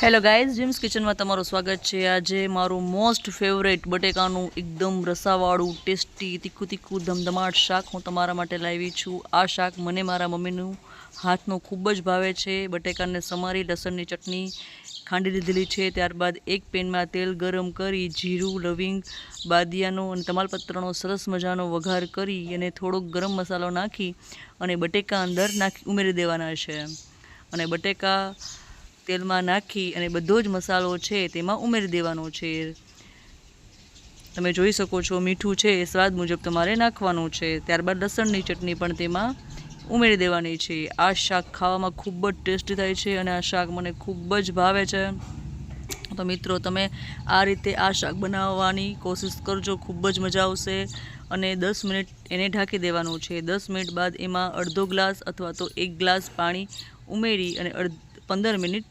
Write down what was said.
Hello guys, gyms કિચનમાં તમારું સ્વાગત છે। આજે મારું મોસ્ટ ફેવરેટ બટેકાનું એકદમ રસાવાળું ટેસ્ટી તીખું ધમધમાટ શાક હું તમારા માટે લાવી છું। આ શાક મને મારા મમ્મીનું હાથનું ખૂબ જ ભાવે છે। બટેકાને સમારી લસણની ચટણી ખાંડી લીધેલી છે। ત્યારબાદ એક પેનમાં તેલ ગરમ કરી જીરું, લવિંગ, બાદિયાનો અને તમાલપત્રનો સરસ મજાનો વઘાર કરી અને થોડોક ગરમ મસાલો નાખી અને બટેકા અંદર ઉમેરી દેવાના છે અને બટેકા તેલમાં નાખી અને બધો જ મસાલો છે તેમાં ઉમેરી દેવાનો છે। તમે જોઈ શકો છો મીઠું છે એ સ્વાદ મુજબ તમારે નાખવાનું છે। ત્યારબાદ લસણની ચટણી પણ તેમાં ઉમેરી દેવાની છે। આ શાક ખાવામાં ખૂબ જ ટેસ્ટી થાય છે અને આ શાક મને ખૂબ જ ભાવે છે। તો મિત્રો, તમે આ રીતે આ શાક બનાવવાની કોશિશ કરજો, ખૂબ જ મજા આવશે। અને 10 મિનિટ એને ઢાંકી દેવાનું છે। 10 મિનિટ બાદ એમાં અડધો ગ્લાસ અથવા તો 1 ગ્લાસ પાણી ઉમેરી અને 15 મિનિટ